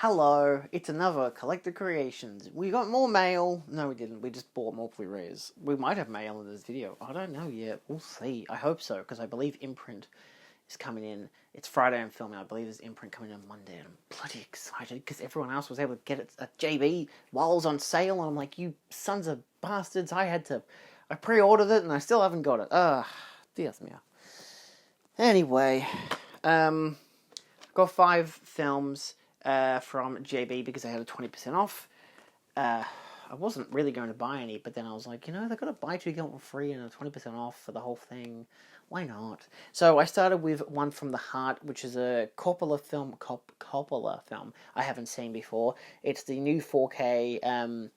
Hello, it's another Collector Creations. We got more mail. No, we didn't. We just bought more Blu-rays. We might have mail in this video. I don't know yet. We'll see. I hope so, because I believe Imprint is coming in. It's Friday I'm filming. I believe there's Imprint coming in on Monday, and I'm bloody excited, because everyone else was able to get it at JB while it was on sale, and I'm like, you sons of bastards, I pre-ordered it, and I still haven't got it. Dios mío. Anyway, got 5 films from JB because I had a 20% off. I wasn't really going to buy any, but then I was like, they've got a buy 2 get 1 free and a 20% off for the whole thing. Why not? So I started with One from the Heart, which is a Coppola film I haven't seen before. It's the new 4K.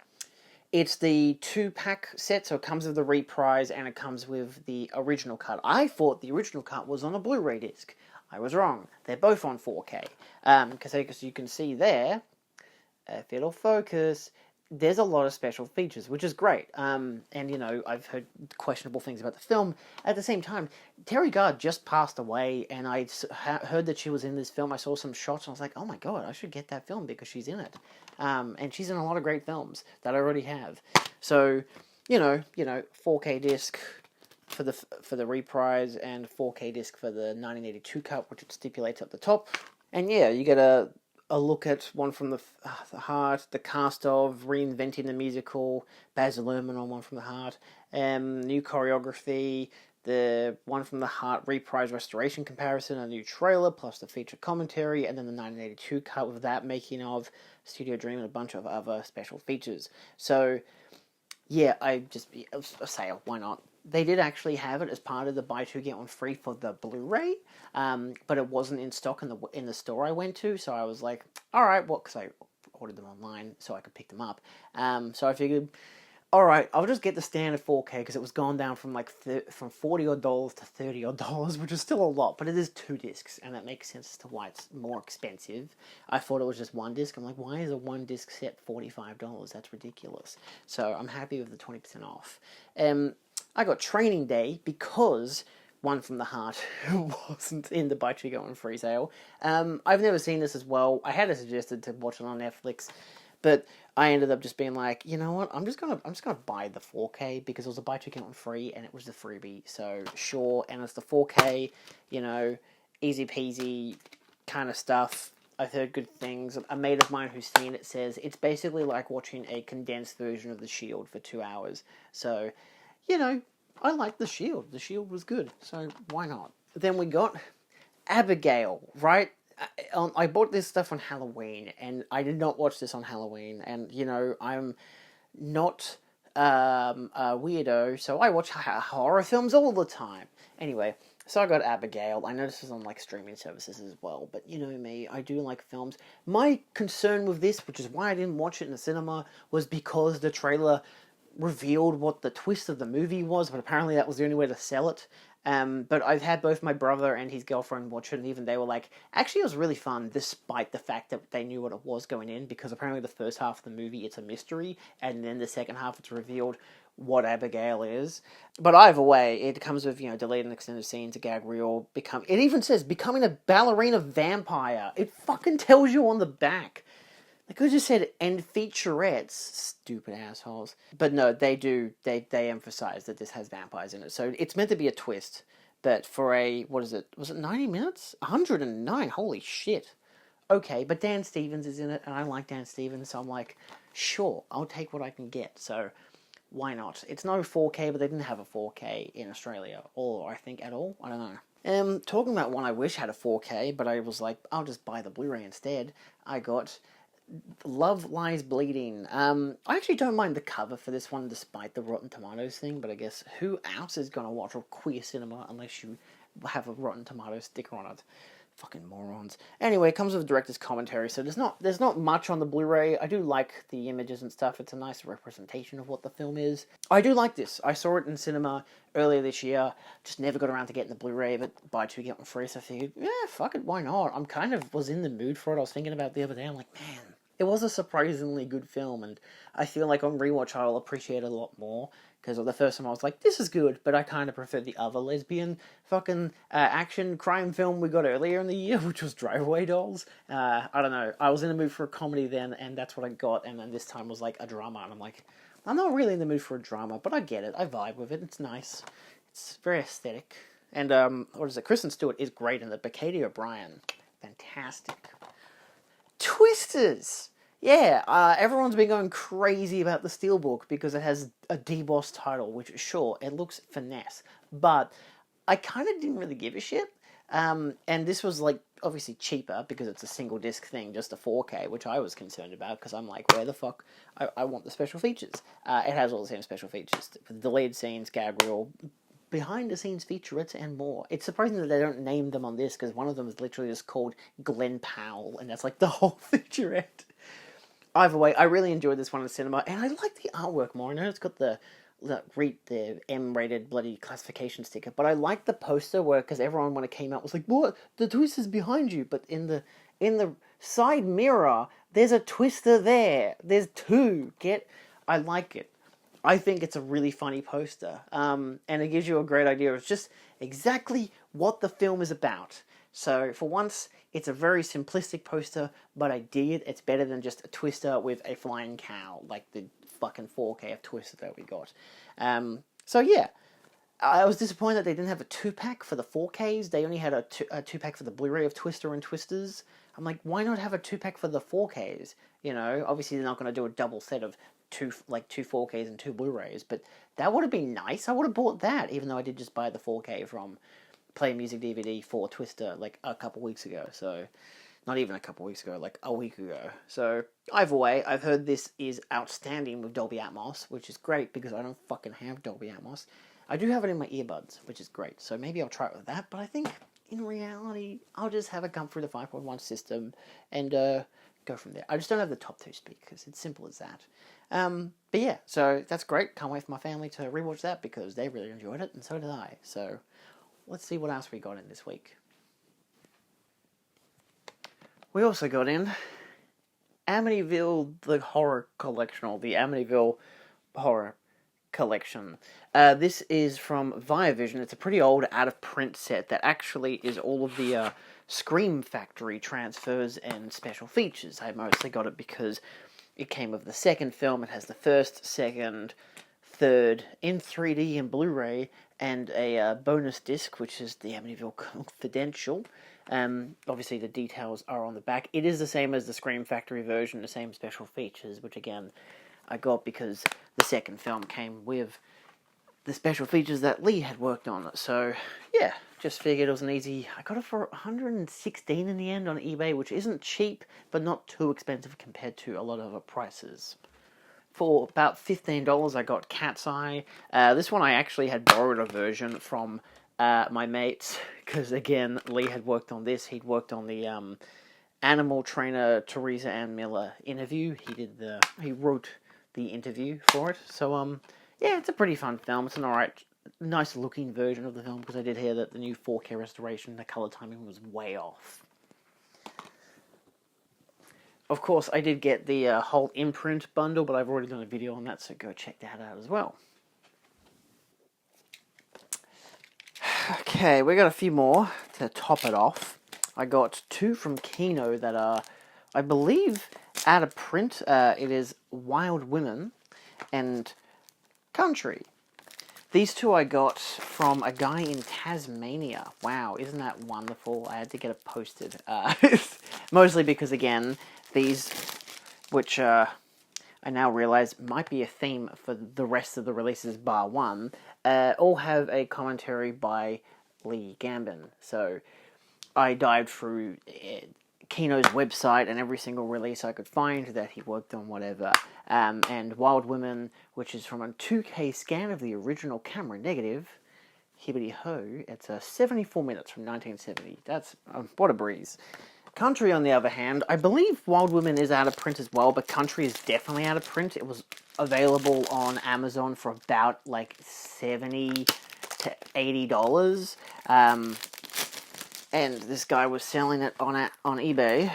It's the 2-pack set, so it comes with the reprise and it comes with the original cut. I thought the original cut was on a Blu-ray disc. I was wrong. They're both on 4K. Because you can see there, if it'll focus, there's a lot of special features, which is great. And, I've heard questionable things about the film. At the same time, Terry Gard just passed away, and I heard that she was in this film. I saw some shots, and I was like, oh my god, I should get that film because she's in it. And she's in a lot of great films that I already have. So, 4K disc for the reprise and 4K disc for the 1982 cut, which it stipulates at the top. And yeah, you get a look at One from the Heart, the cast of reinventing the musical, Baz Luhrmann on One from the Heart, new choreography, the One from the Heart reprise restoration comparison, a new trailer, plus the feature commentary, and then the 1982 cut with that making of Studio Dream and a bunch of other special features. So, yeah, a sale, why not? They did actually have it as part of the buy 2 get 1 free for the Blu-ray, but it wasn't in stock in the store I went to, so I was like, all right, well, because I ordered them online so I could pick them up. So I figured, all right, I'll just get the standard 4K because it was gone down from from $40 odd to $30 odd, which is still a lot, but it is 2 discs, and that makes sense as to why it's more expensive. I thought it was just 1 disc. I'm like, why is a 1 disc set $45? That's ridiculous. So I'm happy with the 20% off. I got Training Day because One from the Heart wasn't in the buy 2 get 1 free sale. I've never seen this as well. I had it suggested to watch it on Netflix, but I ended up just being like, you know what? I'm just gonna buy the 4K because it was a buy 2 get 1 free and it was the freebie. So sure, and it's the 4K, easy peasy kind of stuff. I've heard good things. A mate of mine who's seen it says it's basically like watching a condensed version of The Shield for 2 hours. So, I liked The Shield. The Shield was good, so why not? Then we got Abigail, right? I bought this stuff on Halloween, and I did not watch this on Halloween, and, I'm not a weirdo, so I watch horror films all the time. Anyway, so I got Abigail. I know this is on, streaming services as well, but you know me, I do like films. My concern with this, which is why I didn't watch it in the cinema, was because the trailer revealed what the twist of the movie was, but apparently that was the only way to sell it. But I've had both my brother and his girlfriend watch it, and even they were like, actually it was really fun, despite the fact that they knew what it was going in, because apparently the first half of the movie, it's a mystery, and then the second half, it's revealed what Abigail is. But either way, it comes with, delayed and extended scenes, a gag reel, it even says, becoming a ballerina vampire. It fucking tells you on the back. They could have just said end featurettes, stupid assholes. But no, they emphasize that this has vampires in it. So it's meant to be a twist. But for was it 90 minutes? 109, holy shit. Okay, but Dan Stevens is in it, and I like Dan Stevens, so I'm like, sure, I'll take what I can get. So why not? It's no 4K, but they didn't have a 4K in Australia, or I think at all. I don't know. Talking about one I wish had a 4K, but I was like, I'll just buy the Blu-ray instead. I got Love Lies Bleeding. I actually don't mind the cover for this one, despite the Rotten Tomatoes thing, but I guess who else is going to watch a queer cinema unless you have a Rotten Tomatoes sticker on it? Fucking morons. Anyway, it comes with a director's commentary, so there's not much on the Blu-ray. I do like the images and stuff. It's a nice representation of what the film is. I do like this. I saw it in cinema earlier this year. Just never got around to getting the Blu-ray, but buy 2 get 1 free, so I figured, yeah, fuck it, why not? I'm kind of was in the mood for it. I was thinking about it the other day. I'm like, man, it was a surprisingly good film, and I feel like on rewatch I'll appreciate it a lot more, because the first time I was like, this is good, but I kind of prefer the other lesbian fucking action crime film we got earlier in the year, which was Drive-Away Dolls. I don't know, I was in the mood for a comedy then, and that's what I got, and then this time was like a drama, and I'm like, I'm not really in the mood for a drama, but I get it, I vibe with it, it's nice, it's very aesthetic. And, what is it, Kristen Stewart is great in it, but Katie O'Brien, fantastic. Twisters! Yeah, everyone's been going crazy about the Steelbook because it has a debossed title, which, sure, it looks finesse, but I kind of didn't really give a shit. And this was, like, obviously cheaper because it's a single disc thing, just a 4K, which I was concerned about because I'm like, where the fuck? I want the special features. It has all the same special features. Deleted scenes, gag reel, behind-the-scenes featurettes, and more. It's surprising that they don't name them on this, because one of them is literally just called GLEN POWELL, and that's like the whole featurette. Either way, I really enjoyed this one in the cinema, and I like the artwork more. I know it's got the M-rated bloody classification sticker, but I like the poster where, because everyone when it came out was like, "What? The twist is behind you," but in the side mirror, there's a twister there. There's two. I like it. I think it's a really funny poster, and it gives you a great idea of just exactly what the film is about. So, for once, it's a very simplistic poster, but I dig it. It's better than just a twister with a flying cow, like the fucking 4K of Twister that we got. So yeah, I was disappointed that they didn't have a 2-pack for the 4Ks. They only had a 2-pack for the Blu-ray of Twister and Twisters. I'm like, why not have a 2-pack for the 4Ks? You know, obviously they're not going to do a double set of two 4Ks and 2 Blu-rays, but that would have been nice. I would have bought that, even though I did just buy the 4K from Play Music DVD for Twister like a couple weeks ago. So, not even a couple weeks ago, like a week ago. So, either way, I've heard this is outstanding with Dolby Atmos, which is great because I don't fucking have Dolby Atmos. I do have it in my earbuds, which is great. So maybe I'll try it with that, but I think in reality, I'll just have it come through the 5.1 system and go from there. I just don't have the top 2 speakers. It's simple as that. But yeah, so that's great. Can't wait for my family to rewatch that because they really enjoyed it, and so did I. So let's see what else we got in this week. We also got in Amityville, the horror collection, or the Amityville horror collection. This is from Viavision. It's a pretty old out-of-print set that actually is all of the Scream Factory transfers and special features. I mostly got it because it came with the second film. It has the first, second, third in 3D and Blu-ray, and a bonus disc, which is the Amityville Confidential. Obviously, the details are on the back. It is the same as the Scream Factory version, the same special features, which again, I got because the second film came with the special features that Lee had worked on. So, yeah, just figured it was an easy... I got it for $116 in the end on eBay, which isn't cheap, but not too expensive compared to a lot of other prices. For about $15, I got Cat's Eye. This one I actually had borrowed a version from my mates, because again, Lee had worked on this. He'd worked on the Animal Trainer Teresa Ann Miller interview. He wrote the interview for it. So, yeah, it's a pretty fun film. It's an alright, nice looking version of the film, because I did hear that the new 4K restoration, the color timing was way off. Of course, I did get the whole imprint bundle, but I've already done a video on that, so go check that out as well. Okay, we got a few more to top it off. I got 2 from Kino that are, I believe, out of print. It is Wild Women and Country. These 2 I got from a guy in Tasmania. Wow, isn't that wonderful? I had to get it posted. Mostly because, again, these, which I now realize might be a theme for the rest of the releases bar one, all have a commentary by Lee Gambin. So I dived through Kino's website and every single release I could find that he worked on, whatever. And Wild Women, which is from a 2K scan of the original camera negative, hibbity ho, it's 74 minutes from 1970. That's, what a breeze. Country, on the other hand, I believe Wild Women is out of print as well, but Country is definitely out of print. It was available on Amazon for about, like, $70 to $80. And this guy was selling it on eBay.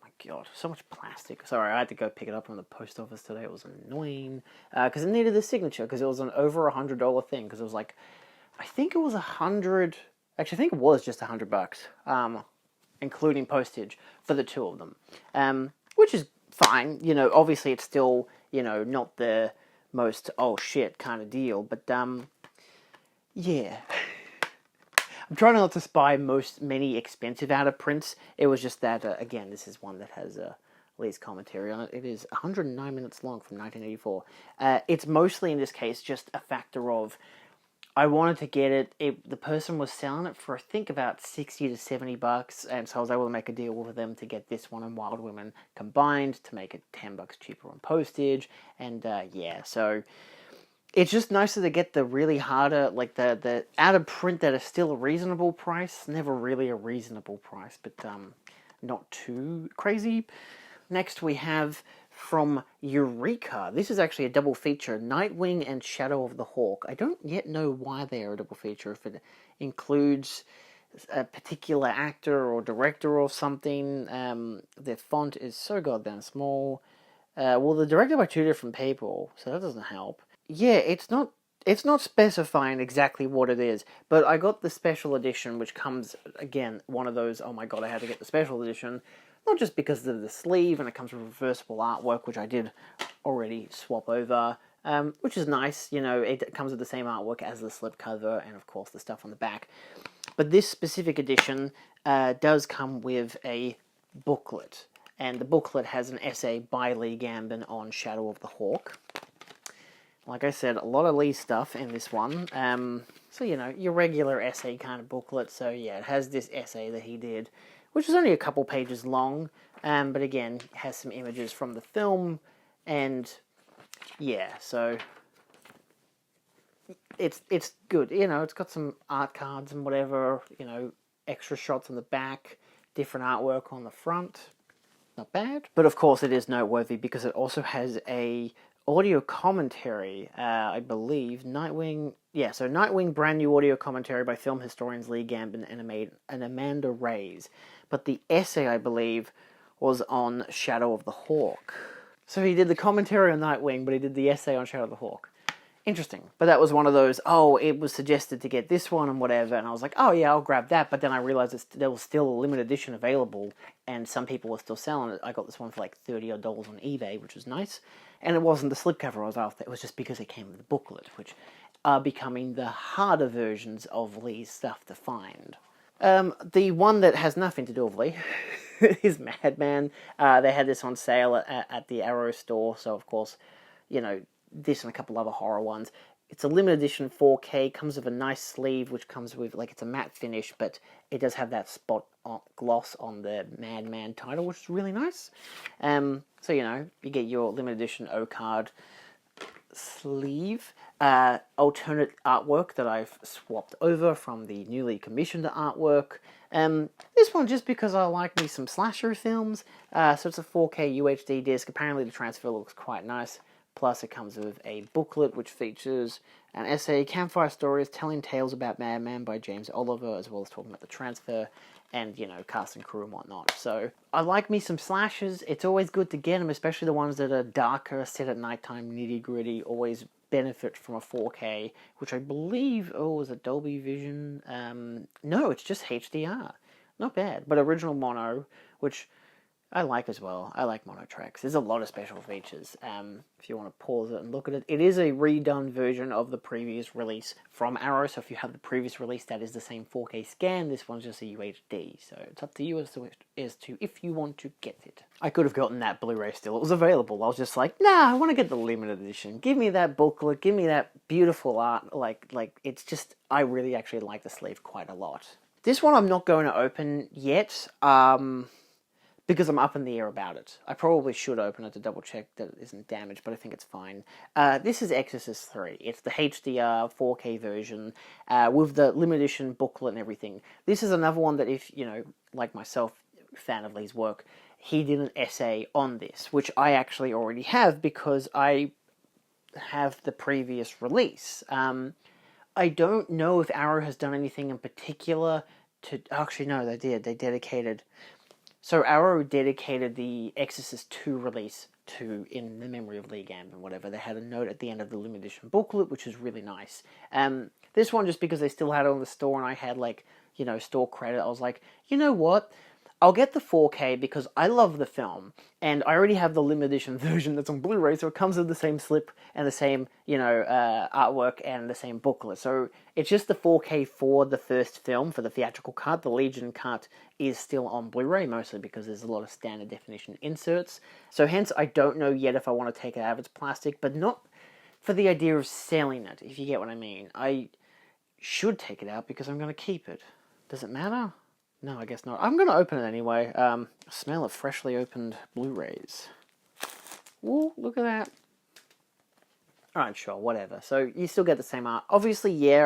My God, so much plastic. Sorry, I had to go pick it up from the post office today. It was annoying. Because it needed the signature, because it was an over $100 thing. Because it was like, I think it was 100... Actually, I think it was just $100. Including postage for the two of them. Which is fine. You know, obviously it's still, you know, not the most, oh shit kind of deal. But, yeah. I'm trying not to spy many expensive out of prints. It was just that, again, this is one that has Lee's commentary on it. It is 109 minutes long from 1984. It's mostly, in this case, just a factor of, I wanted to get it. The person was selling it for, I think, about 60 to 70 bucks, and so I was able to make a deal with them to get this one and Wild Women combined to make it 10 bucks cheaper on postage, and yeah, so it's just nicer to get the really harder, like the out of print that is still a reasonable price. Never really a reasonable price, but not too crazy. Next we have from Eureka. This is actually a double feature, Nightwing and Shadow of the Hawk. I don't yet know why they are a double feature, if it includes a particular actor or director or something. Their font is so goddamn small. Well, they're directed by two different people, so that doesn't help. Yeah, it's not specifying exactly what it is, but I got the special edition, which comes, again, one of those, oh my god, I had to get the special edition, not just because of the sleeve, and it comes with reversible artwork, which I did already swap over, which is nice, you know, it comes with the same artwork as the slipcover, and of course the stuff on the back. But this specific edition does come with a booklet, and the booklet has an essay by Lee Gambin on Shadow of the Hawk. Like I said, a lot of Lee stuff in this one. So, you know, your regular essay kind of booklet. So, yeah, it has this essay that he did, which is only a couple pages long. But again, has some images from the film. And, yeah, so it's good. You know, it's got some art cards and whatever, you know, extra shots on the back, different artwork on the front. Not bad. But, of course, it is noteworthy because it also has a audio commentary, I believe. Nightwing, yeah, so Nightwing, brand new audio commentary by film historians Lee Gambin and Amanda Reyes. But the essay, I believe, was on Shadow of the Hawk. So he did the commentary on Nightwing, but he did the essay on Shadow of the Hawk. Interesting. But that was one of those, oh, it was suggested to get this one and whatever, and I was like, oh yeah, I'll grab that, but then I realized there was still a limited edition available, and some people were still selling it. I got this one for like $30 on eBay, which was nice, and it wasn't the slipcover I was after, it was just because it came with the booklet, which are becoming the harder versions of Lee's stuff to find. The one that has nothing to do with Lee is Madman. They had this on sale at the Arrow store, so of course, you know, this and a couple other horror ones. It's a limited edition 4K, comes with a nice sleeve, which comes with, like, it's a matte finish, but it does have that spot gloss on the Madman title, which is really nice. So, you know, you get your limited edition O-card sleeve. Alternate artwork that I've swapped over from the newly commissioned artwork. This one just because I like me some slasher films. So it's a 4K UHD disc. Apparently the transfer looks quite nice. Plus, it comes with a booklet which features an essay, Campfire Stories, telling tales about Madman by James Oliver, as well as talking about the transfer and, you know, cast and crew and whatnot. So, I like me some slashers. It's always good to get them, especially the ones that are darker, set at nighttime, nitty-gritty, always benefit from a 4K, which I believe, is it Dolby Vision? No, it's just HDR. Not bad, but original mono, which I like as well. I like mono tracks. There's a lot of special features. If you want to pause it and look at it, it is a redone version of the previous release from Arrow. So if you have the previous release that is the same 4K scan, this one's just a UHD. So it's up to you as to if you want to get it. I could have gotten that Blu-ray still. It was available. I was just like, nah, I want to get the limited edition. Give me that booklet. Give me that beautiful art. Like it's just, I really actually like the sleeve quite a lot. This one I'm not going to open yet. Because I'm up in the air about it. I probably should open it to double check that it isn't damaged, but I think it's fine. This is Exorcist 3. It's the HDR 4K version with the limited edition booklet and everything. This is another one that if, you know, like myself, fan of Lee's work, he did an essay on this, which I actually already have because I have the previous release. I don't know if Arrow has done anything in particular to... Actually, no, they did. They dedicated So Arrow dedicated the Exorcist 2 release to In the Memory of Lee Gambin, whatever. They had a note at the end of the limited edition booklet, which is really nice. This one, just because they still had it on the store and I had, like, you know, store credit, I was like, you know what? I'll get the 4K because I love the film, and I already have the limited edition version that's on Blu-ray, so it comes with the same slip and the same, you know, artwork and the same booklet. So it's just the 4K for the first film, for the theatrical cut. The Legion cut is still on Blu-ray, mostly because there's a lot of standard definition inserts. So hence, I don't know yet if I want to take it out of its plastic, but not for the idea of selling it, if you get what I mean. I should take it out because I'm going to keep it. Does it matter? No, I guess not. I'm going to open it anyway. Smell of freshly opened Blu-rays. Ooh, look at that. Alright, sure, whatever. So, you still get the same art. Obviously, yeah,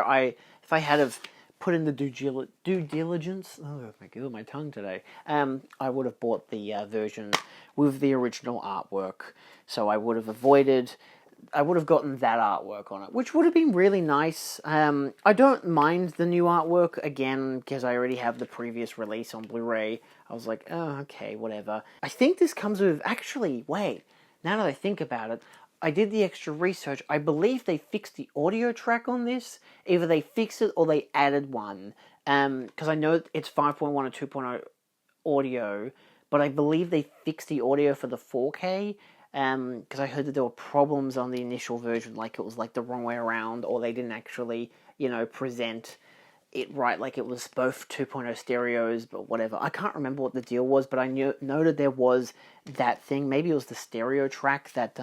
if I had have put in the due diligence... Oh, my God, my tongue today. I would have bought the version with the original artwork. So, I would have gotten that artwork on it, which would have been really nice. I don't mind the new artwork, again, because I already have the previous release on Blu-ray. I was like, oh, okay, whatever. I think this comes with... Actually, wait, now that I think about it, I did the extra research. I believe they fixed the audio track on this. Either they fixed it or they added one. Because I know it's 5.1 or 2.0 audio, but I believe they fixed the audio for the 4K. Because I heard that there were problems on the initial version, like it was like the wrong way around, or they didn't actually, you know, present it right, like it was both 2.0 stereos, but whatever. I can't remember what the deal was, but I noted there was that thing. Maybe it was the stereo track that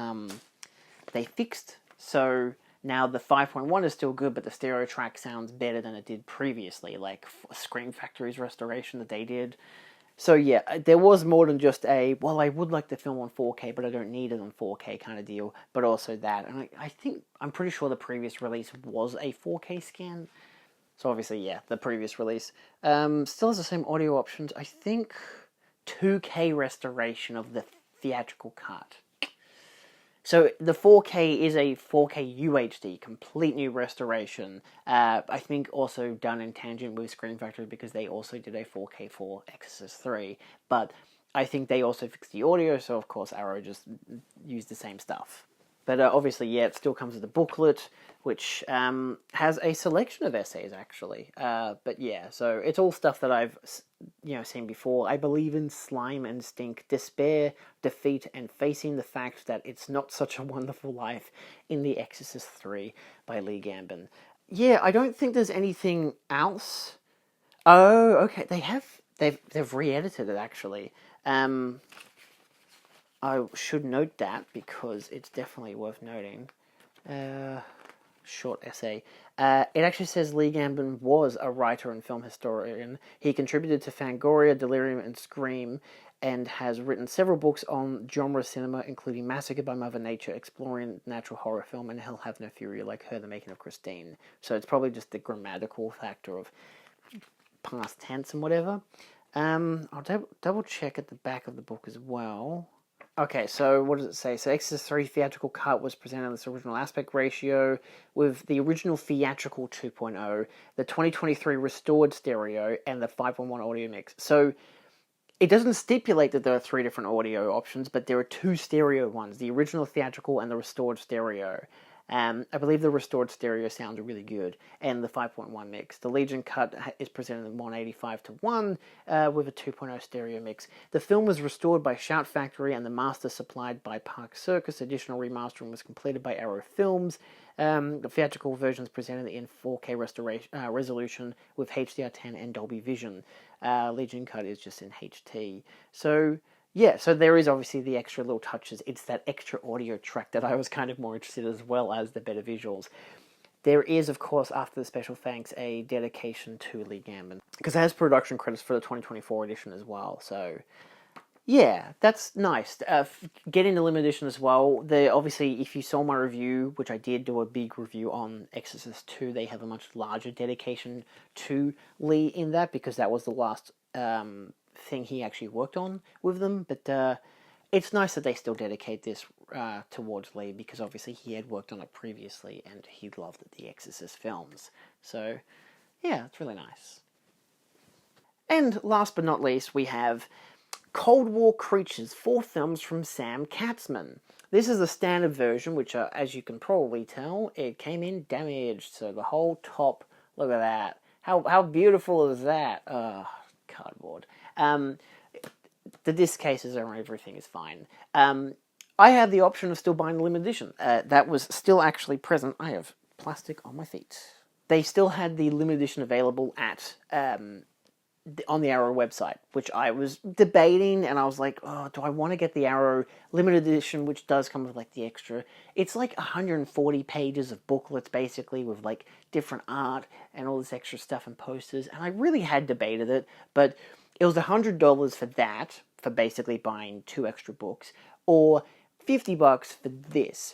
they fixed. So now the 5.1 is still good, but the stereo track sounds better than it did previously, like Scream Factory's restoration that they did. So yeah, there was more than just a, well, I would like the film on 4K, but I don't need it on 4K kind of deal, but also that. And I'm pretty sure the previous release was a 4K scan. So obviously, yeah, the previous release. Still has the same audio options. I think 2K restoration of the theatrical cut. So the 4K is a 4K UHD, complete new restoration. I think also done in tangent with Scream Factory because they also did a 4K for Exorcist 3. But I think they also fixed the audio, so of course Arrow just used the same stuff. But obviously, yeah, it still comes with a booklet, which has a selection of essays, actually. But yeah, so it's all stuff that I've, seen before. I believe in slime and stink, despair, defeat, and facing the fact that it's not such a wonderful life in The Exorcist 3 by Lee Gambin. Yeah, I don't think there's anything else. Oh, okay, they've re-edited it, actually. I should note that because it's definitely worth noting. Short essay. It actually says Lee Gambin was a writer and film historian. He contributed to Fangoria, Delirium, and Scream, and has written several books on genre cinema, including Massacre by Mother Nature, exploring natural horror film, and Hell Have No Fury, like Her, The Making of Christine. So it's probably just the grammatical factor of past tense and whatever. I'll double check at the back of the book as well. Okay, so what does it say? So Exorcist 3 theatrical cut was presented on this original aspect ratio with the original theatrical 2.0, the 2023 restored stereo, and the 5.1 audio mix. So it doesn't stipulate that there are 3 different audio options, but there are 2 stereo ones, the original theatrical and the restored stereo. I believe the restored stereo sounds really good, and the 5.1 mix. The Legion cut is presented in 185:1 with a 2.0 stereo mix. The film was restored by Shout Factory and the master supplied by Park Circus. Additional remastering was completed by Arrow Films. The theatrical version is presented in 4K resolution with HDR10 and Dolby Vision. Legion cut is just in HT. So yeah, so there is obviously the extra little touches. It's that extra audio track that I was kind of more interested in, as well as the better visuals. There is, of course, after the special thanks, a dedication to Lee Gambin, because it has production credits for the 2024 edition as well. So yeah, that's nice. Getting the limited edition as well. Obviously, if you saw my review, which I did do a big review on Exorcist 2, they have a much larger dedication to Lee in that, because that was the last thing he actually worked on with them. But it's nice that they still dedicate this towards Lee, because obviously he had worked on it previously and he loved the Exorcist films. So yeah, it's really nice. And last but not least, we have Cold War Creatures, 4 films from Sam Katzman. This is the standard version, which, as you can probably tell, it came in damaged. So the whole top, look at that. How beautiful is that? Cardboard. The disc cases and everything is fine. I had the option of still buying the limited edition. That was still actually present. I have plastic on my feet. They still had the limited edition available at on the Arrow website, which I was debating, and I was like, oh, do I want to get the Arrow limited edition, which does come with like the extra, it's like 140 pages of booklets basically with like different art and all this extra stuff and posters, and I really had debated it, but it was $100 for that, for basically buying 2 extra books, or $50 for this.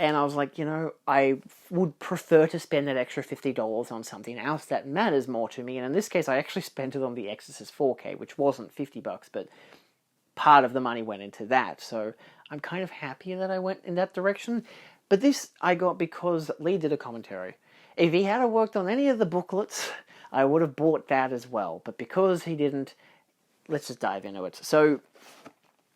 And I was like, you know, I would prefer to spend that extra $50 on something else that matters more to me. And in this case, I actually spent it on The Exorcist 4K, which wasn't $50, but part of the money went into that. So I'm kind of happy that I went in that direction. But this I got because Lee did a commentary. If he had worked on any of the booklets, I would have bought that as well. But because he didn't, let's just dive into it. So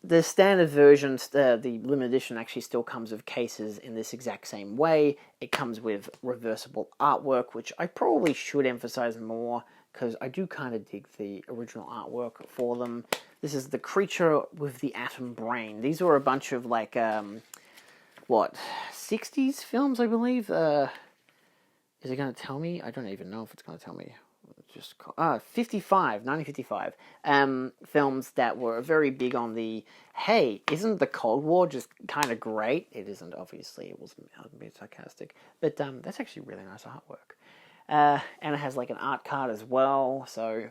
the standard version, the limited edition, actually still comes with cases in this exact same way. It comes with reversible artwork, which I probably should emphasize more, because I do kind of dig the original artwork for them. This is the creature with the atom brain. These were a bunch of, like, 60s films, I believe? Is it going to tell me? I don't even know if it's going to tell me. Just 1955 films that were very big on the, hey, isn't the Cold War just kind of great? It isn't, obviously. It wasn't being sarcastic. But that's actually really nice artwork. And it has like an art card as well. So,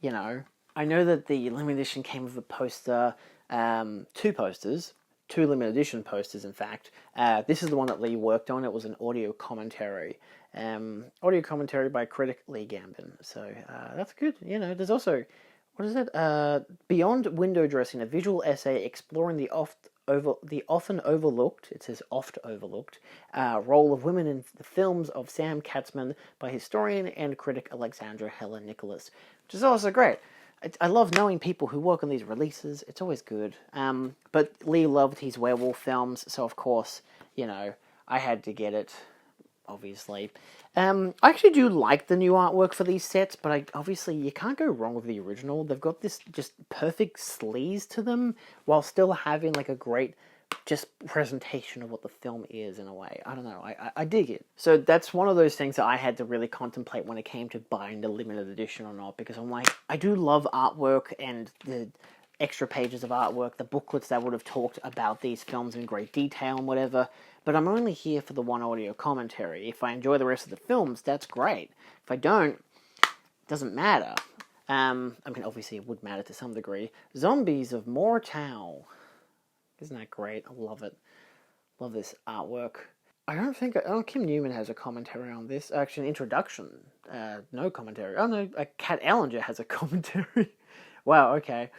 you know, I know that the limited edition came with a poster, 2 posters. 2 limited edition posters, in fact. This is the one that Lee worked on. It was an audio commentary. Audio commentary by critic Lee Gambin. So that's good. You know, there's also, what is it? Beyond Window Dressing, a visual essay exploring the often overlooked, it says oft overlooked, role of women in the films of Sam Katzman by historian and critic Alexandra Helen Nicholas, which is also great. I love knowing people who work on these releases. It's always good. But Lee loved his werewolf films, so of course, you know, I had to get it, obviously. I actually do like the new artwork for these sets, but obviously you can't go wrong with the original. They've got this just perfect sleaze to them, while still having like a great just presentation of what the film is in a way. I don't know, I dig it. So that's one of those things that I had to really contemplate when it came to buying the limited edition or not, because I'm like, I do love artwork and the extra pages of artwork, the booklets that would have talked about these films in great detail and whatever, but I'm only here for the one audio commentary. If I enjoy the rest of the films, that's great. If I don't, it doesn't matter. I mean, obviously it would matter to some degree. Zombies of Mortal. Isn't that great? I love it. Love this artwork. I don't think Kim Newman has a commentary on this. Actually, an introduction. No commentary. Oh no, Kat Ellinger has a commentary. Wow, okay.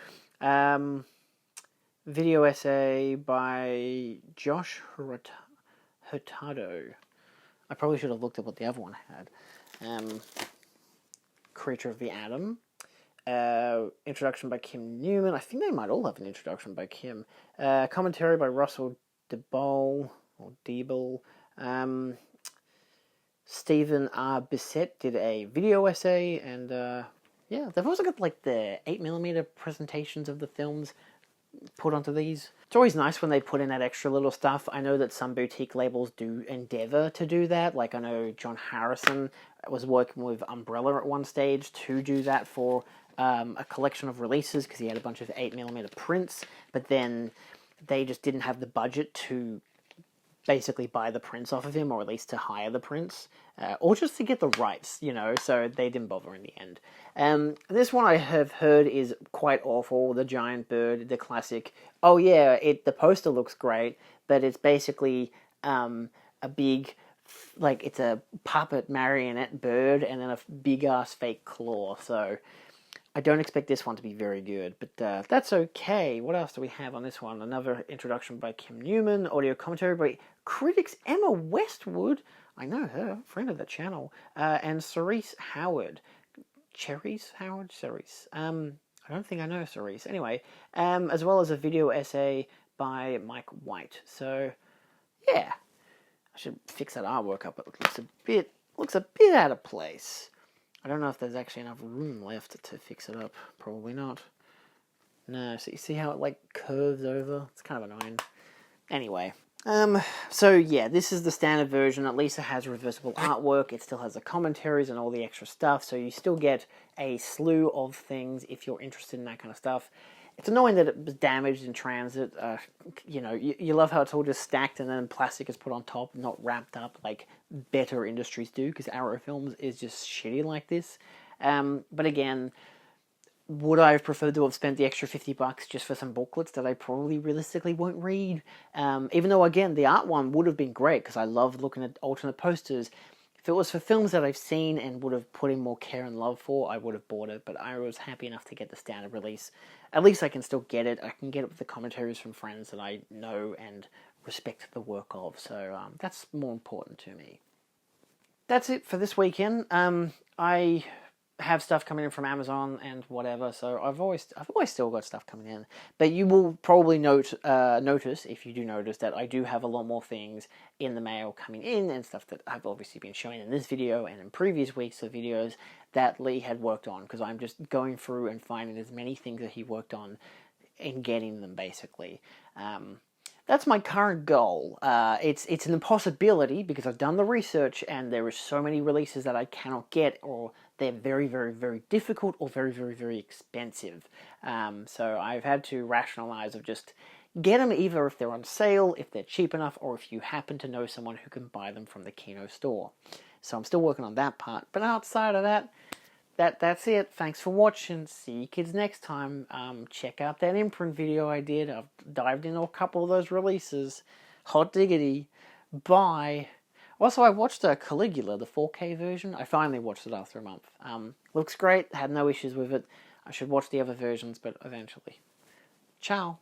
Video essay by Josh Hurtado. I probably should have looked at what the other one had. Creature of the Atom. Introduction by Kim Newman. I think they might all have an introduction by Kim. Commentary by Russell DeBole, or Diebel. Stephen R. Bissett did a video essay, and yeah, they've also got like the 8mm presentations of the films put onto these. It's always nice when they put in that extra little stuff. I know that some boutique labels do endeavor to do that. Like I know John Harrison was working with Umbrella at one stage to do that for a collection of releases, because he had a bunch of 8mm prints, but then they just didn't have the budget to basically buy the prints off of him, or at least to hire the prints, or just to get the rights, you know, so they didn't bother in the end. This one I have heard is quite awful, the giant bird, the classic, oh yeah, the poster looks great, but it's basically a big, like, it's a puppet marionette bird, and then a big-ass fake claw, so I don't expect this one to be very good, but that's okay. What else do we have on this one? Another introduction by Kim Newman, audio commentary by critics Emma Westwood, I know her, friend of the channel, and Cerise Howard. Cerise Howard? Cerise. I don't think I know Cerise. Anyway, as well as a video essay by Mike White. So, yeah. I should fix that artwork up. It looks a bit out of place. I don't know if there's actually enough room left to fix it up. Probably not. No, so you see how it like curves over? It's kind of annoying. Anyway, so yeah, this is the standard version. At least it has reversible artwork. It still has the commentaries and all the extra stuff, so you still get a slew of things if you're interested in that kind of stuff. It's annoying that it was damaged in transit. You know, you love how it's all just stacked and then plastic is put on top, not wrapped up like better industries do, because Arrow Films is just shitty like this. But again, would I have preferred to have spent the extra $50 just for some booklets that I probably realistically won't read? Even though, again, the art one would have been great, because I love looking at alternate posters. If it was for films that I've seen and would have put in more care and love for, I would have bought it, but I was happy enough to get the standard release. At least I can still get it. I can get it with the commentaries from friends that I know and respect the work of, so that's more important to me. That's it for this weekend. I have stuff coming in from Amazon and whatever, so I've always still got stuff coming in. But you will probably notice, if you do notice, that I do have a lot more things in the mail coming in, and stuff that I've obviously been showing in this video and in previous weeks of videos that Lee had worked on, because I'm just going through and finding as many things that he worked on and getting them, basically. That's my current goal. It's an impossibility because I've done the research and there are so many releases that I cannot get, or they're very, very, very difficult or very, very, very expensive. So I've had to rationalize of just get them either if they're on sale, if they're cheap enough, or if you happen to know someone who can buy them from the Kino store. So I'm still working on that part. But outside of that, that's it. Thanks for watching. See you kids next time. Check out that imprint video I did. I've dived into a couple of those releases. Hot diggity. Bye. Also, I watched Caligula, the 4K version. I finally watched it after a month. Looks great. Had no issues with it. I should watch the other versions, but eventually. Ciao.